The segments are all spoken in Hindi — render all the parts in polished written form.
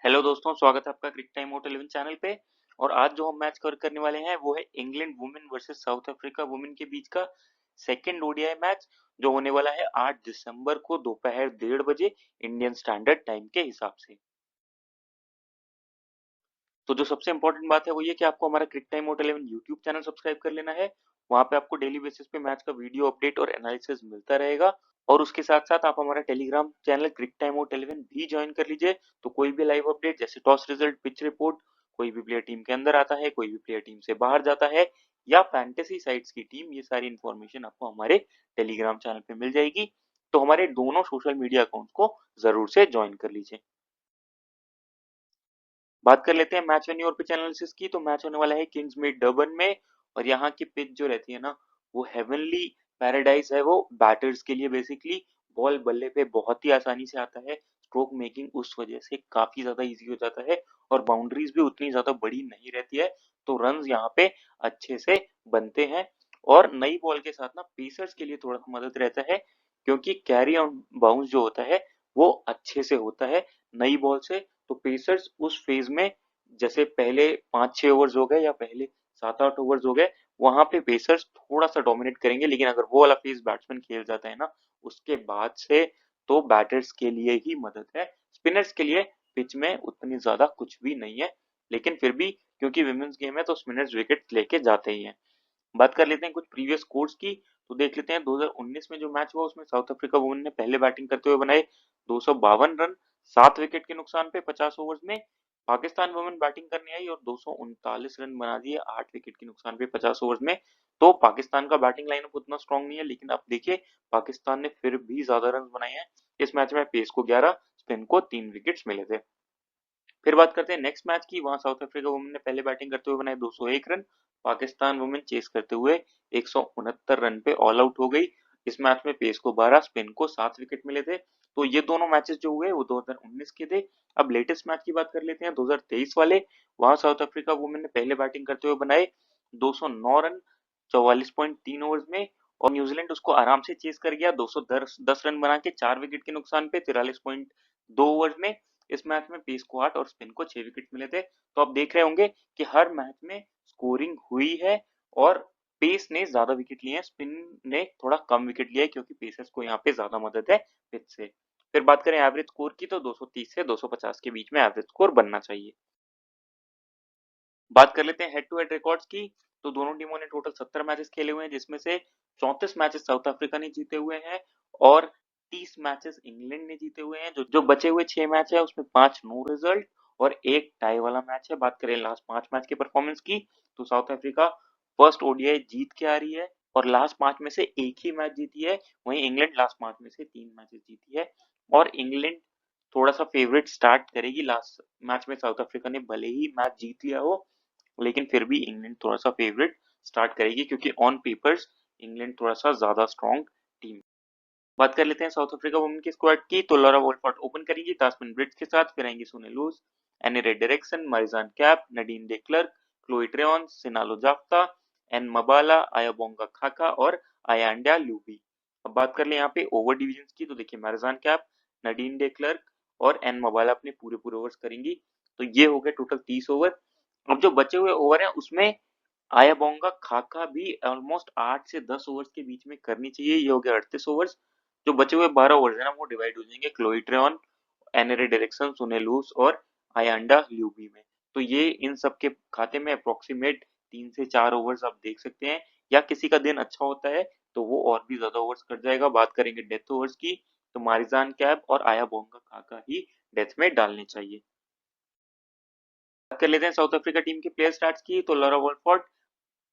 हेलो दोस्तों, स्वागत है आपका क्रिक टाइम मोट 11 चैनल पे। और आज जो हम मैच कवर करने वाले हैं वो है England women versus south Africa women के बीच का सेकंड ओडीआई मैच, जो होने वाला है 8 दिसंबर को दोपहर 1:30 बजे इंडियन स्टैंडर्ड टाइम के हिसाब से। तो जो सबसे इंपॉर्टेंट बात है वो ये कि आपको हमारा क्रिक टाइम मोट 11 यूट्यूब चैनल सब्सक्राइब कर लेना है। वहां पे आपको डेली बेसिस पे मैच का वीडियो अपडेट और एनालिसिस मिलता रहेगा। और उसके साथ साथ आप हमारा टेलीग्राम चैनल क्रिक टाइम मोट 11 भी ज्वाइन कर लीजिए। तो कोई भी लाइव अपडेट जैसे टॉस रिजल्ट, पिच रिपोर्ट, कोई भी प्लेयर टीम के अंदर आता है, कोई भी प्लेयर टीम से बाहर जाता है, या फैंटेसी साइट्स की टीम, ये सारी इंफॉर्मेशन आपको हमारे टेलीग्राम चैनल पे मिल जाएगी। तो हमारे दोनों सोशल मीडिया अकाउंट को जरूर से ज्वाइन कर लीजिए। बात कर लेते हैं मैच वेन्यू और पिच एनालिसिस की। तो मैच होने वाला है किंग्स मीट डर्बन में। और यहाँ की पिच जो रहती है ना, वो हेवनली पैराडाइज है वो बैटर्स के लिए। बेसिकली बॉल बल्ले पे बहुत ही आसानी से आता है, स्ट्रोक मेकिंग उस वजह से काफी ज्यादा इजी हो जाता है, और बाउंड्रीज भी उतनी ज्यादा बड़ी नहीं रहती है, तो रन्स यहाँ पे अच्छे से बनते हैं। और नई बॉल के साथ ना पेसर्स के लिए थोड़ा मदद रहता है, क्योंकि कैरी ऑन बाउंस जो होता है वो अच्छे से होता है नई बॉल से। तो पेसर्स उस फेज में, जैसे पहले 5-6 ओवर्स हो गए या पहले 7-8 ओवर्स हो गए, वहां पे पेसर्स थोड़ा सा डोमिनेट करेंगे। लेकिन अगर वो वाला फेज बैट्समैन खेल जाता है ना, उसके बाद से तो बैटर्स के लिए ही मदद है। स्पिनर्स के लिए पिच में उतनी ज्यादा कुछ भी नहीं है, लेकिन फिर भी क्योंकि विमेंस गेम है तो स्पिनर्स विकेट लेके जाते ही हैं। बात कर लेते हैं कुछ प्रीवियस स्कोर्स की। तो देख लेते हैं 2019 में जो मैच हुआ उसमें साउथ अफ्रीका वुमेन ने पहले बैटिंग करते हुए बनाए 252 रन 7 विकेट के नुकसान पे 50 ओवर्स में। पाकिस्तान वुमेन बैटिंग करने आई और 239 रन बना दिए 8 विकेट के नुकसान पे 50 ओवर्स में। तो पाकिस्तान का बैटिंग लाइनअप उतना स्ट्रांग नहीं है, लेकिन आप देखिए पाकिस्तान ने फिर भी ज्यादा रन बनाए हैं। इस मैच में पेस को 11, स्पिन को 3 विकेट्स मिले थे। फिर बात करते हैं नेक्स्ट मैच की। वहां साउथ अफ्रीका वुमेन ने पहले बैटिंग करते हुए बनाए 201 रन। पाकिस्तान वुमेन चेस करते हुए 169 रन पे ऑल आउट हो गई। इस मैच में पेस को 12, स्पिन को 7 विकेट मिले थे। तो ये दोनों मैचेस जो हुए वो 2019 के थे। अब लेटेस्ट मैच की बात कर लेते हैं 2023 वाले। वहां साउथ अफ्रीका वुमेन ने पहले बैटिंग करते हुए बनाए 209 रन 44.3 ओवर्स में। और न्यूजीलैंड उसको आराम से चेस कर गया 210 रन बना के 4 विकेट के नुकसान पे 43.2 ओवर्स में। इस मैच में पेस को 8 और स्पिन को 6 विकेट मिले थे। तो आप देख रहे होंगे कि हर मैच में स्कोरिंग हुई है, और पेस ने ज्यादा विकेट लिए हैं, स्पिन ने थोड़ा कम विकेट लिया है, क्योंकि पेसर्स को यहाँ पे ज्यादा मदद है पिच से। फिर बात करें एवरेज स्कोर की, तो 230 से 250 के बीच में एवरेज स्कोर बनना चाहिए। बात कर लेते हैं हेड टू हेड रिकॉर्ड्स की। तो दोनों टीमों ने टोटल 70 मैचेस खेले हुए हैं, जिसमें से 34 मैचेस साउथ अफ्रीका ने जीते हुए हैं, और 30 मैचेस इंग्लैंड ने जीते हुए हैं। जो बचे हुए 6 मैच है उसमें 5 नो रिजल्ट और एक टाई वाला मैच है। बात करें लास्ट 5 मैच के परफॉर्मेंस की, तो साउथ अफ्रीका फर्स्ट ओडीआई जीत के आ रही है, और लास्ट 5 में से एक ही मैच जीती है। वहीं इंग्लैंड लास्ट 5 में से 3 मैचेस जीती है। और इंग्लैंड थोड़ा सा फेवरेट स्टार्ट करेगी। लास्ट मैच में साउथ अफ्रीका ने भले ही मैच जीत लिया हो, लेकिन फिर भी इंग्लैंड थोड़ा सा फेवरेट स्टार्ट करेगी, क्योंकि ऑन पेपर्स इंग्लैंड थोड़ा सा ज्यादा स्ट्रॉन्ग टीम। बात कर लेते हैं साउथ अफ्रीका वुमेन की स्क्वाड की। तो लॉरा वोल्फॉर्ड ओपन करेंगी टास्मिन ब्रिड्स के साथ, फिर आएंगी Sune Luus, Annerie Dercksen, Marizanne Kapp, Nadine de Klerk, Chloe Tryon, Sinalo Jafta, N मबाला, आयाबोंगा खाका और आयांडा लूबी। अब बात कर ले यहाँ पे ओवर डिविजन की। तो देखिए Marizanne Kapp, Nadine de clerk और एन मबाला अपने पूरे पूरे ओवर्स करेंगी। तो ये हो गए टोटल 30 ओवर। अब जो बचे हुए ओवर हैं उसमें आयाबोंगा खाका भी ऑलमोस्ट 8 से 10 ओवर्स के बीच में करनी चाहिए। ये हो गया 38 ओवर्स। जो बचे हुए 12 ओवर्स है ना, वो डिवाइड हो जाएंगे क्लोई ट्रेन, एनरे डायरेक्शन, सुनेलूस और आयांडा ल्यूबी में। तो ये इन सब के खाते में अप्रोक्सीमेट 3 से 4 ओवर्स आप देख सकते हैं। या किसी का दिन अच्छा होता है तो वो और भी ज्यादा ओवर्स कर जाएगा। बात करेंगे डेथ ओवर्स की, तो मारिजान कैप और आयाबोंगा खाका ही डेथ में डालने चाहिए। बात कर लेते हैं साउथ अफ्रीका टीम के प्लेयर स्टार्ट्स की। तो लॉरा वोल्फॉर्ड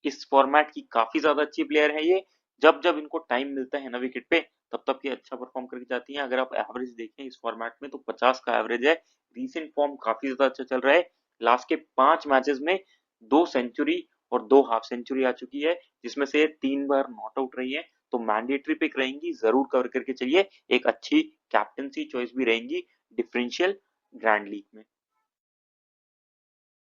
इस फॉर्मेट की काफी ज्यादा अच्छी प्लेयर है ये। जब जब इनको टाइम मिलता है ना विकेट पे, तब तब ये अच्छा परफॉर्म करके जाती हैं। अगर आप एवरेज देखें इस फॉर्मेट में तो 50 का एवरेज है। रीसेंट फॉर्म काफी ज्यादा अच्छा चल रहा है। लास्ट के 5 मैचेस में 2 सेंचुरी और 2 हाफ सेंचुरी आ चुकी है, जिसमें से 3 बार नॉट आउट रही है। तो मैंडेटरी पिक रहेंगी, जरूर कवर करके चलिए। एक अच्छी कैप्टनसी चॉइस भी रहेंगी डिफरेंशियल ग्रैंड लीग में।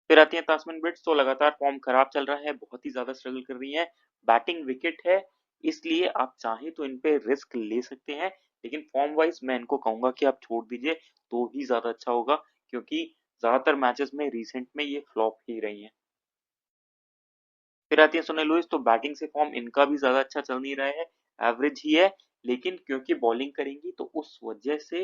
फिर आती है तास्मिन ब्रिट्स। तो लगातार फॉर्म खराब चल रहा है, बहुत ही ज्यादा स्ट्रगल कर रही है। बैटिंग विकेट है, इसलिए आप चाहें तो इन पे रिस्क ले सकते हैं, लेकिन फॉर्म वाइज मैं इनको कहूंगा कि आप छोड़ दीजिए तो ही ज्यादा अच्छा होगा, क्योंकि ज्यादातर मैचेस में रिसेंट में ये फ्लॉप ही रही हैं। फिर आती है सोने लुइस, तो बैटिंग से फॉर्म इनका भी ज्यादा अच्छा चल नहीं रहा है, एवरेज ही है। लेकिन क्योंकि बॉलिंग करेंगी तो उस वजह से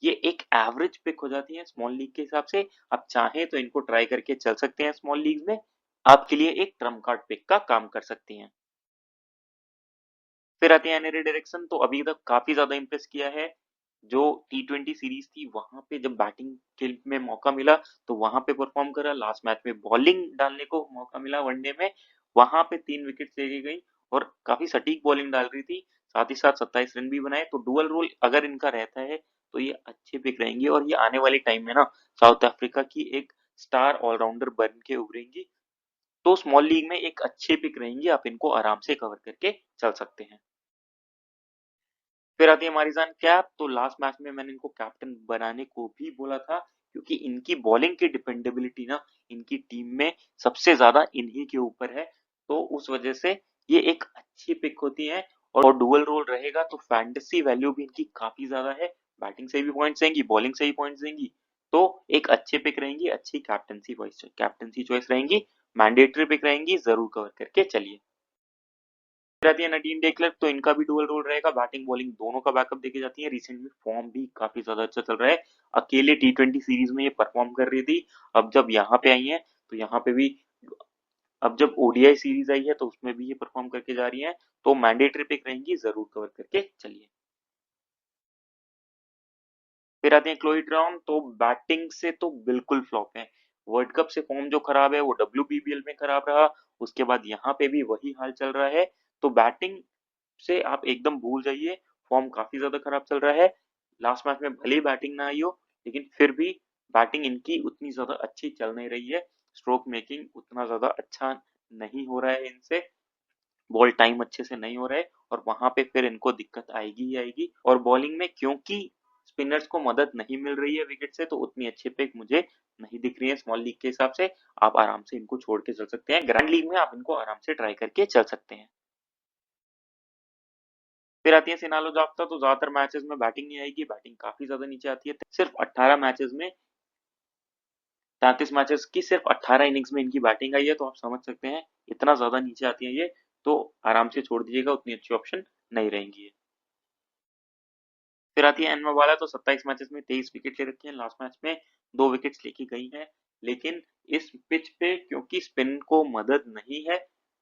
ये एक एवरेज पिक हो जाती है स्मॉल लीग के हिसाब से। आप चाहें तो इनको ट्राई करके चल सकते हैं स्मॉल लीग में, आपके लिए एक ट्रम्प कार्ड पिक का काम कर सकती हैं। फिर आती है एनरी डायरेक्शन, तो अभी तक काफी ज्यादा इंप्रेस किया है। जो टी20 सीरीज थी वहां पे जब बैटिंग के में मौका मिला तो वहां पे परफॉर्म करा, लास्ट मैच में बॉलिंग डालने को मौका मिला वनडे में, वहां पे 3 विकेट लेके गई और काफी सटीक बॉलिंग डाल रही थी, साथ ही साथ 27 रन भी बनाए। तो डुअल रोल अगर इनका रहता है तो ये अच्छे पिक रहेंगे और ये आने वाले टाइम में ना साउथ अफ्रीका की एक स्टार ऑलराउंडर बन के उभरेंगी। तो स्मॉल लीग में एक अच्छे पिक रहेंगी, आप इनको आराम से कवर करके चल सकते हैं। फिर आती है मारिजान कैप, तो लास्ट मैच में मैंने इनको कैप्टन बनाने को भी बोला था, क्योंकि इनकी बॉलिंग की डिपेंडेबिलिटी ना इनकी टीम में सबसे ज्यादा इन्हीं के ऊपर है। तो उस वजह से ये एक अच्छी पिक होती है और डुअल रोल रहेगा तो फैंटेसी वैल्यू भी इनकी काफी ज्यादा है। बैटिंग से भी पॉइंट्स देंगी, बॉलिंग से भी पॉइंट्स देंगी, तो एक अच्छे पिक रहेंगी, अच्छी कैप्टनसी चॉइस रहेंगी, मैंडेटरी पिक रहेंगी, जरूर कवर करके चलिए। फिर आती है नटीन डेक्लर, तो इनका भी डुअल रोल रहेगा, बैटिंग बॉलिंग दोनों का बैकअप देके जाती है। रिसेंट में फॉर्म भी काफी ज्यादा अच्छा चल रहा है, अकेले टी20 सीरीज में ये परफॉर्म कर रही थी, अब जब यहाँ पे आई है तो यहाँ पे भी, अब जब ओडीआई सीरीज आई है तो उसमें भी ये परफॉर्म करके जा रही है। तो मैंडेटरी पिक रहेंगी, जरूर कवर करके चलिए। फिर आते हैं क्लोई ट्राउन, तो बैटिंग से तो बिल्कुल फ्लॉप है। वर्ल्ड कप से फॉर्म जो खराब है वो डब्ल्यूबीबीएल में खराब रहा, उसके बाद यहाँ पे भी वही हाल चल रहा है। तो बैटिंग से आप एकदम भूल जाइए, फॉर्म काफी ज्यादा खराब चल रहा है। लास्ट मैच में भले ही बैटिंग ना आई हो, लेकिन फिर भी बैटिंग इनकी उतनी ज्यादा अच्छी चल नहीं रही है, स्ट्रोक मेकिंग उतना ज्यादा अच्छा नहीं हो रहा है इनसे, बॉल टाइम अच्छे से नहीं हो रहा है और वहां पे फिर इनको दिक्कत आएगी ही आएगी। और बॉलिंग में क्योंकि स्पिनर्स को मदद नहीं मिल रही है विकेट से, तो उतनी अच्छी पिक मुझे नहीं दिख रही है स्मॉल लीग के हिसाब से। आप आराम से इनको छोड़ के चल सकते हैं, ग्रैंड लीग में आप इनको आराम से ट्राई करके चल सकते हैं। फिर आती है सिनालो जाप्ता, तो ज्यादातर मैचेस में बैटिंग नहीं आएगी, बैटिंग काफी ज्यादा नीचे आती है। सिर्फ 18 मैचेस में, 33 मैचेस की सिर्फ 18 इनिंग्स में इनकी बैटिंग आई है, तो आप समझ सकते हैं इतना ज्यादा नीचे आती है ये, तो आराम से छोड़ दीजिएगा, उतनी अच्छी ऑप्शन नहीं रहेंगी ये। फिर आती है एनवा वाला, तो 27 मैचेस में 23 विकेट ले रखी है, लास्ट मैच में 2 विकेट्स लेके गई है। लेकिन इस पिच पे क्योंकि स्पिन को मदद नहीं है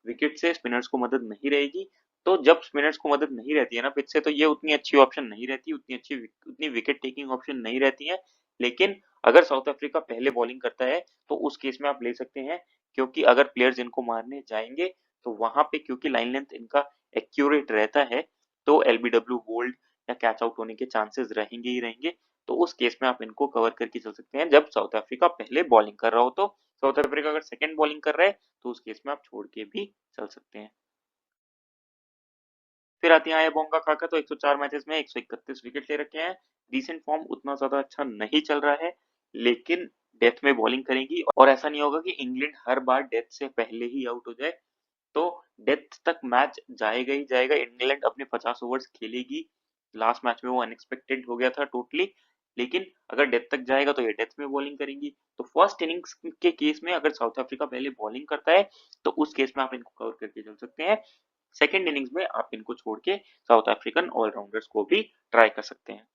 विकेट से, स्पिनर्स को मदद नहीं रहेगी, तो जब स्पिनर्स को मदद नहीं रहती है ना पिच से, तो ये उतनी अच्छी ऑप्शन नहीं रहती, उतनी विकेट टेकिंग ऑप्शन नहीं रहती है। लेकिन अगर साउथ अफ्रीका पहले बॉलिंग करता है तो उस केस में आप ले सकते हैं, क्योंकि अगर प्लेयर्स इनको मारने जाएंगे तो वहां पे क्योंकि लाइन लेंथ इनका एक्यूरेट रहता है, तो एलबीडब्ल्यू होल्ड या कैच आउट होने के चांसेस रहेंगे ही रहेंगे। तो उस केस में आप इनको कवर करके चल सकते हैं जब साउथ अफ्रीका पहले बॉलिंग कर रहा हो। तो साउथ अफ्रीका अगर सेकंड बॉलिंग कर रहा है तो उस केस में आप छोड़ के भी चल सकते हैं। फिर आती है बोंगा काका, तो 104 मैचेस में 131 विकेट ले रखे हैं, रिसेंट फॉर्म उतना ज्यादा अच्छा नहीं चल रहा है, लेकिन डेथ में बॉलिंग करेंगी और ऐसा नहीं होगा कि इंग्लैंड हर बार डेथ से पहले ही आउट हो जाए। तो डेथ तक मैच जाएगा ही जाएगा, इंग्लैंड अपने 50 ओवर्स खेलेगी। लास्ट मैच में वो अनएक्सपेक्टेड हो गया था टोटली, लेकिन अगर डेथ तक जाएगा तो ये डेथ में बॉलिंग करेंगी। तो फर्स्ट इनिंग्स के केस में अगर साउथ अफ्रीका पहले बॉलिंग करता है तो उस केस में आप इनको कवर करके चल सकते हैं। सेकेंड इनिंग्स में आप इनको छोड़ के साउथ अफ्रीकन ऑलराउंडर्स को भी ट्राई कर सकते हैं।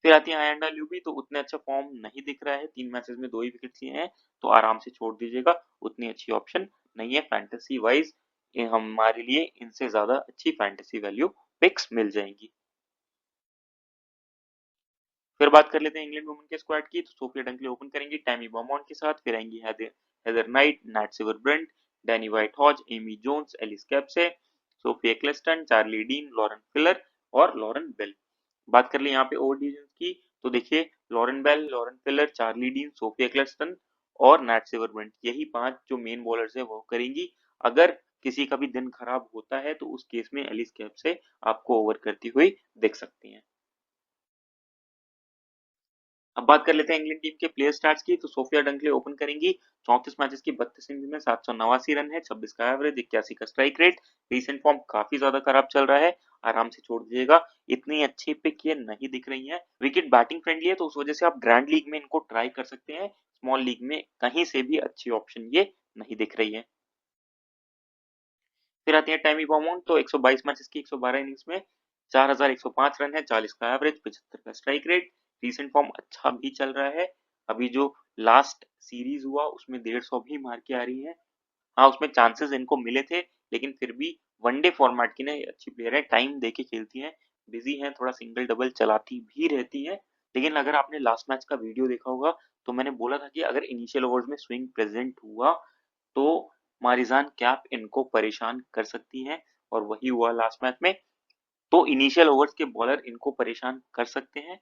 फिर आती है आयंडा ल्यूबी, तो उतने अच्छा फॉर्म नहीं दिख रहा है, 3 मैचेस में 2 ही विकेट लिए हैं, तो आराम से छोड़ दीजिएगा, उतनी अच्छी ऑप्शन नहीं है फैंटेसी वाइज। हमारे लिए इनसे ज्यादा अच्छी फैंटेसी वैल्यू पिक्स मिल जाएंगी। फिर बात कर लेते हैं इंग्लैंड वुमेन के स्क्वाड की, तो सोफिया डंकली ओपन करेंगी टैमी बॉमॉन्ट के साथ, फिर आएंगी Heather Knight, Nat Sciver Brunt, Danni Wyatt Hodge, Amy Jones, Alice Capsey, Sophie Ecclestone, Charlie Dean, Lauren Filer और लॉरेन बेल। बात कर ले यहाँ पे ओवर डिवीजन की, तो देखिए Lauren Bell, Lauren Filer, Charlie Dean, Sophia Ecclestone और नैट सिवर ब्रंट, यही 5 जो मेन बॉलर्स है वो करेंगी। अगर किसी का भी दिन खराब होता है तो उस केस में एलिस कैप्से आपको ओवर करती हुई दिख सकती हैं। अब बात कर लेते हैं इंग्लैंड टीम के प्लेयर स्टार्ट्स की। तो सोफिया डंकले ओपन करेंगी। 34 मैचेस की 32 इनिंग्स में 789 रन है, 26 का एवरेज, 81 का स्ट्राइक रेट। रीसेंट फॉर्म काफी ज्यादा खराब चल रहा है, आराम से छोड़ दीजिएगा। इतनी अच्छी पिक ये नहीं दिख रही है। विकेट बैटिंग फ्रेंडली है तो उस वजह से आप ग्रैंड लीग में इनको ट्राई कर सकते हैं। स्मॉल लीग में कहीं से भी अच्छी ऑप्शन ये नहीं दिख रही है। फिर आती है टैमी बॉमोंट। तो 122 मैचेस की 112 इनिंग्स में 4105 रन है, 40 का एवरेज, 75 का स्ट्राइक रेट। रीसेंट फॉर्म अच्छा भी चल रहा है। अभी जो लास्ट सीरीज हुआ उसमें 150 भी मार के आ रही है। हाँ, उसमें चांसेस इनको मिले थे, लेकिन फिर भी वनडे फॉर्मेट की ना अच्छी प्लेयर है, टाइम देके खेलती है, बिजी है, थोड़ा सिंगल डबल चलाती भी रहती है। लेकिन अगर आपने लास्ट मैच का वीडियो देखा होगा तो मैंने बोला था कि अगर इनिशियल ओवर्स में स्विंग प्रेजेंट हुआ तो मारिजान कैप इनको परेशान कर सकती हैं, और वही हुआ लास्ट मैच में। तो इनिशियल ओवर्स के बॉलर इनको परेशान कर सकते हैं,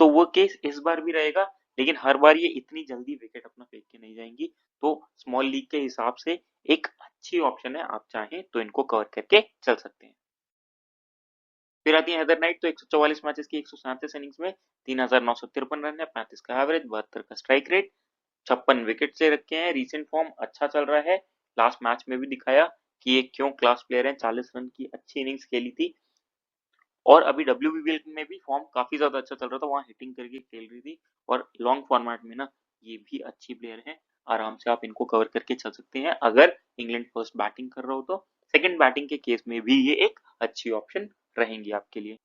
तो वो केस इस बार भी रहेगा। लेकिन हर बार ये इतनी जल्दी विकेट अपना फेंक के नहीं जाएंगी। तो स्मॉल लीग के हिसाब से एक अच्छी ऑप्शन है, आप चाहें तो इनको कवर करके चल सकते हैं। फिर आती है हैदर नाइट। तो 144 मैचेस की 137 इनिंग्स में 3953 रन है, 35 का एवरेज, 72 का स्ट्राइक रेट, 56 विकेट से रखे हैं। रीसेंट फॉर्म अच्छा चल रहा है, लास्ट मैच में भी दिखाया कि ये क्यों क्लास प्लेयर है। 40 रन की अच्छी इनिंग्स खेली थी, और अभी डब्ल्यूबीबीएल में भी फॉर्म काफी ज्यादा अच्छा चल रहा था, वहां हिटिंग करके खेल रही थी। और लॉन्ग फॉर्मेट में ना ये भी अच्छी प्लेयर है, आराम से आप इनको कवर करके चल सकते हैं अगर इंग्लैंड फर्स्ट बैटिंग कर रहा हो तो। सेकंड बैटिंग के केस में भी ये एक अच्छी ऑप्शन रहेंगी आपके लिए।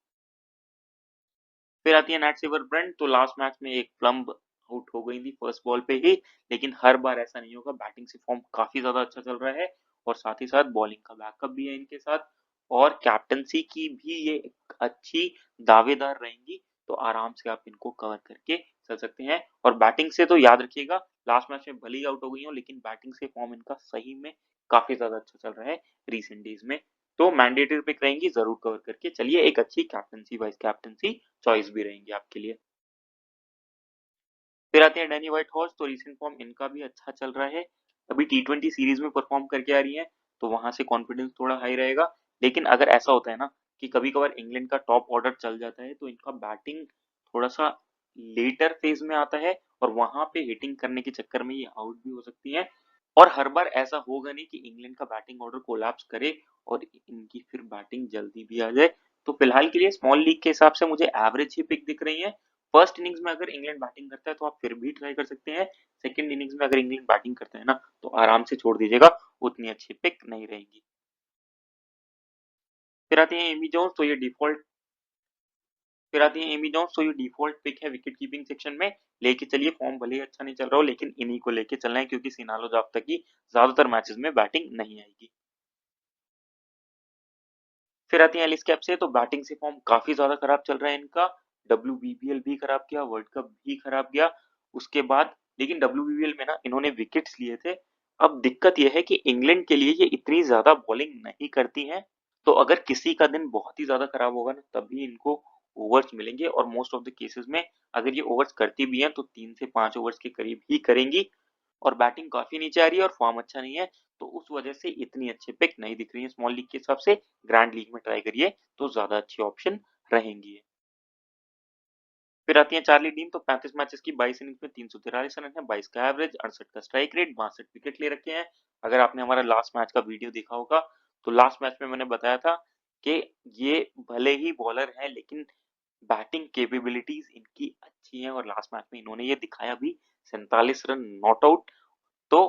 फिर आती है नैट सेवर ब्रेंट। तो लास्ट मैच में एक प्लम्ब आउट हो गई थी फर्स्ट बॉल पे ही, लेकिन हर बार ऐसा नहीं होगा। बैटिंग से फॉर्म काफी ज्यादा अच्छा चल रहा है, और साथ ही साथ बॉलिंग का बैकअप भी है इनके साथ, और कैप्टनसी की भी ये एक अच्छी दावेदार रहेंगी। तो आराम से आप इनको कवर करके चल सकते हैं। और बैटिंग से तो याद रखिएगा, लास्ट मैच में भले ही आउट हो गई हो, लेकिन बैटिंग से फॉर्म इनका सही में काफी ज्यादा अच्छा चल रहा है रिसेंट डेज में। तो मैंडेटरी पिक रहेंगी, जरूर कवर करके चलिए। एक अच्छी कैप्टनसी वाइस कैप्टनसी चॉइस भी रहेंगी आपके लिए। फिर आते हैं डैनी व्हाइट हॉर्स। तो रिसेंट फॉर्म इनका भी अच्छा चल रहा है, अभी टी20 सीरीज में परफॉर्म करके आ रही है, तो वहां से कॉन्फिडेंस थोड़ा हाई रहेगा। लेकिन अगर ऐसा होता है ना कि कभी कभार इंग्लैंड का टॉप ऑर्डर चल जाता है, तो इनका बैटिंग थोड़ा सा लेटर फेज में आता है, और वहां पे हिटिंग करने के चक्कर में ये आउट भी हो सकती है। और हर बार ऐसा होगा नहीं कि इंग्लैंड का बैटिंग ऑर्डर कोलैप्स करे और इनकी फिर बैटिंग जल्दी भी आ जाए। तो फिलहाल के लिए स्मॉल लीग के हिसाब से मुझे एवरेज ही पिक दिख रही है। फर्स्ट इनिंग्स में अगर इंग्लैंड बैटिंग करता है तो आप फिर भी ट्राई कर सकते हैं। सेकंड इनिंग्स में अगर इंग्लैंड बैटिंग करता है ना, तो आराम से छोड़ दीजिएगा, उतनी अच्छी पिक नहीं रहेगी। फिर आती है एमी जोन्स। तो ये डिफॉल्ट फिर आती है एमी जोन्स। तो ये डिफॉल्ट पिक है विकेट कीपिंग सेक्शन में। लेके चलिए, फॉर्म भले ही अच्छा नहीं चल रहा हो, लेकिन इन्हीं को लेके चलना है, क्योंकि सिनालो जाब तक की ज्यादातर मैचेस में बैटिंग नहीं आएगी। फिर आती है एलिस कैप से। तो बैटिंग से फॉर्म काफी ज्यादा खराब चल रहा है इनका, डब्ल्यूबीपीएल भी खराब किया, वर्ल्ड कप भी खराब गया उसके बाद। लेकिन डब्ल्यूबीपीएल में ना इन्होंने विकेट्स लिए थे। अब दिक्कत यह है कि इंग्लैंड के लिए ये इतनी ज्यादा बॉलिंग नहीं करती हैं, तो अगर किसी का दिन बहुत ही ज्यादा खराब होगा ना, तभी इनको ओवर्स मिलेंगे। और मोस्ट ऑफ द केसेस में अगर ये ओवर्स करती भी हैं तो 3 से 5 ओवर्स के करीब ही करेंगी। और बैटिंग काफी नीचे आ रही है और फॉर्म अच्छा नहीं है, तो उस वजह से इतनी अच्छी पिक नहीं दिख रही है स्मॉल लीग के हिसाब से। ग्रैंड लीग में ट्राई करिए तो ज्यादा अच्छी ऑप्शन रहेंगी। फिर आती है चार्ली डीन। तो 35 मैचेस की 22 इनिंग्स में 343 रन है, 22 का एवरेज, 68 का स्ट्राइक रेट, 62 विकेट ले रखे हैं। अगर आपने हमारा लास्ट मैच का वीडियो देखा होगा तो लास्ट मैच में मैंने बताया था कि ये भले ही बॉलर है, लेकिन बैटिंग कैपेबिलिटीज इनकी अच्छी है, और लास्ट मैच में इन्होंने ये दिखाया भी। 47 रन नॉट आउट। तो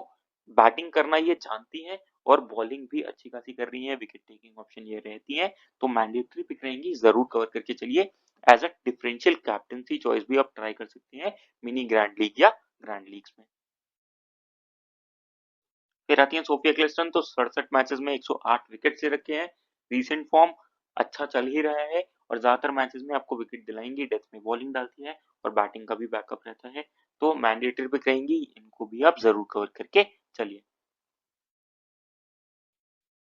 बैटिंग करना ये जानती हैं, और बॉलिंग भी अच्छी खासी कर रही है, विकेट टेकिंग ऑप्शन ये रहती है। तो मैंडेटरी पिक रहेंगी, जरूर कवर करके चलिए। As a differential captaincy choice भी आप ट्राई कर सकते हैं मिनी ग्रैंड लीग या ग्रैंड लीग्स में। फिर आती है सोफिया क्लेस्टन। तो 67 मैचेस में 108 विकेट से रखे हैं, रीसेंट फॉर्म अच्छा चल ही रहा है, और ज्यादातर मैचेस में आपको विकेट दिलाएंगी, डेथ में बॉलिंग डालती है, और बैटिंग का भी बैकअप रहता है। तो मैंडेटरी पिक रहेंगी, इनको भी आप जरूर कवर करके चलिए।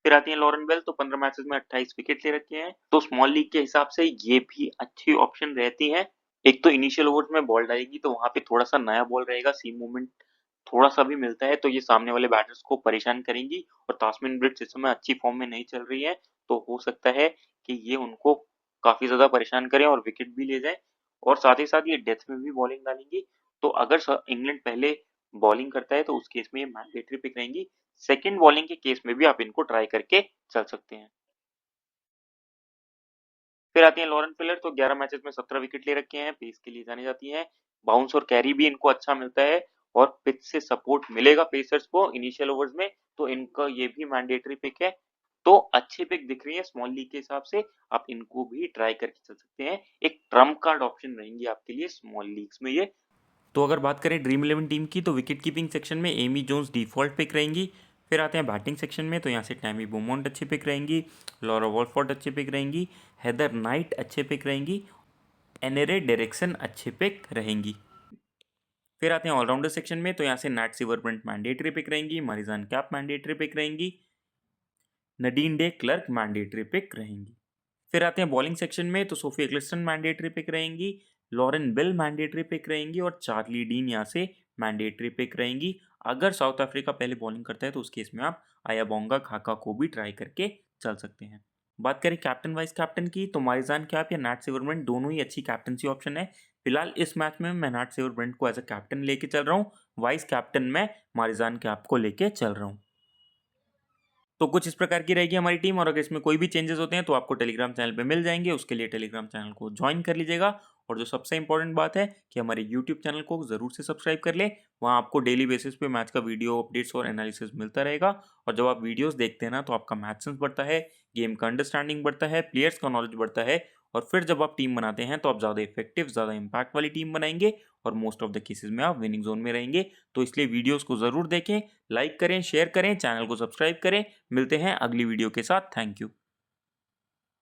फिर आती है लॉरेन बेल। तो 15 मैचेस में 28 विकेट ले रखे हैं, तो स्मॉल लीग के हिसाब से ये भी अच्छी ऑप्शन रहती है। एक तो इनिशियल ओवर्स में बॉल डालेगी, तो वहां पे थोड़ा सा नया बॉल रहेगा, सीम मूवमेंट थोड़ा सा भी मिलता है, तो ये सामने वाले बैटर्स को परेशान करेंगी। और तास्मिन ब्रिज इस समय अच्छी फॉर्म में नहीं चल रही है, तो हो सकता है कि ये उनको काफी ज्यादा परेशान करें और विकेट भी ले जाए। और साथ ही साथ ये डेथ में भी बॉलिंग डालेंगी। तो अगर इंग्लैंड पहले बॉलिंग करता है तो उस केस में ये मैंडेटरी पिक रहेंगी। सेकंड बॉलिंग के केस में भी आप इनको ट्राई करके चल सकते हैं। फिर आती हैं लॉरेन फिलर, तो 11 मैचेस में 17 विकेट ले रखे हैं, पेस के लिए जानी जाती हैं। बाउंस और कैरी भी इनको अच्छा मिलता है और पिच से सपोर्ट मिलेगा पेसर्स को इनिशियल ओवर्स में, तो इनका ये भी मैंडेटरी पिक है। तो अच्छी पिक दिख रही है स्मॉल लीग के हिसाब से, आप इनको भी ट्राई करके चल सकते हैं। एक ट्रम्प कार्ड ऑप्शन रहेंगी आपके लिए स्मॉल लीग्स में ये। तो अगर बात करें ड्रीम 11 टीम की, तो विकेट कीपिंग सेक्शन में एमी जोन्स डिफॉल्ट पिक रहेंगी। फिर आते हैं बैटिंग सेक्शन में, तो यहाँ से टैमी बोमोंट अच्छी पिक रहेंगी, लॉरा वॉलफोर्ड अच्छी पिक रहेंगी, हेदर नाइट अच्छे पिक रहेंगी, एनरे डायरेक्शन अच्छे पिक रहेंगी। फिर आते हैं ऑलराउंडर सेक्शन में, तो यहाँ से नैट सिवरब्रंट मैंडेटरी पिक रहेंगी, मारिजान कैप मैंडेटरी पिक रहेंगी, नडीन डे क्लर्क मैंडेटरी पिक रहेंगी। फिर आते हैं बॉलिंग सेक्शन में, तो सोफी एक्लिस्टन मैंडेटरी पिक रहेंगी, लॉरेन बिल मैंडेटरी पिक रहेंगी और चार्ली डीन यहाँ से मैंडेटरी पिक रहेंगी। अगर साउथ अफ्रीका पहले बॉलिंग करता है तो उस केस में आप आयाबोंगा खाका को भी ट्राई करके चल सकते हैं। बात करें कैप्टन वाइस कैप्टन की, तो मारिजान कैप या नैट सिवरब्रंट दोनों ही अच्छी कैप्टनसी ऑप्शन है। फिलहाल इस मैच में मैं नैट सिवरब्रंट को एज अ कैप्टन लेके चल रहा हूँ, वाइस कैप्टन में मारिजान कैप को लेके चल रहा हूँ। तो कुछ इस प्रकार की रहेगी हमारी टीम, और अगर इसमें कोई भी चेंजेस होते हैं तो आपको टेलीग्राम चैनल पे मिल जाएंगे, उसके लिए टेलीग्राम चैनल को ज्वाइन कर लीजिएगा। और जो सबसे इंपॉर्टेंट बात है कि हमारे यूट्यूब चैनल को ज़रूर से सब्सक्राइब कर ले, वहाँ आपको डेली बेसिस पे मैच का वीडियो अपडेट्स और एनालिसिस मिलता रहेगा। और जब आप वीडियोस देखते हैं ना, तो आपका मैथ सेंस बढ़ता है, गेम का अंडरस्टैंडिंग बढ़ता है, प्लेयर्स का नॉलेज बढ़ता है, और फिर जब आप टीम बनाते हैं तो आप ज़्यादा इफेक्टिव, ज़्यादा इंपैक्ट वाली टीम बनाएंगे और मोस्ट ऑफ द केसेस में आप विनिंग जोन में रहेंगे। तो इसलिए वीडियोस को ज़रूर देखें, लाइक करें, शेयर करें, चैनल को सब्सक्राइब करें। मिलते हैं अगली वीडियो के साथ। Thank you.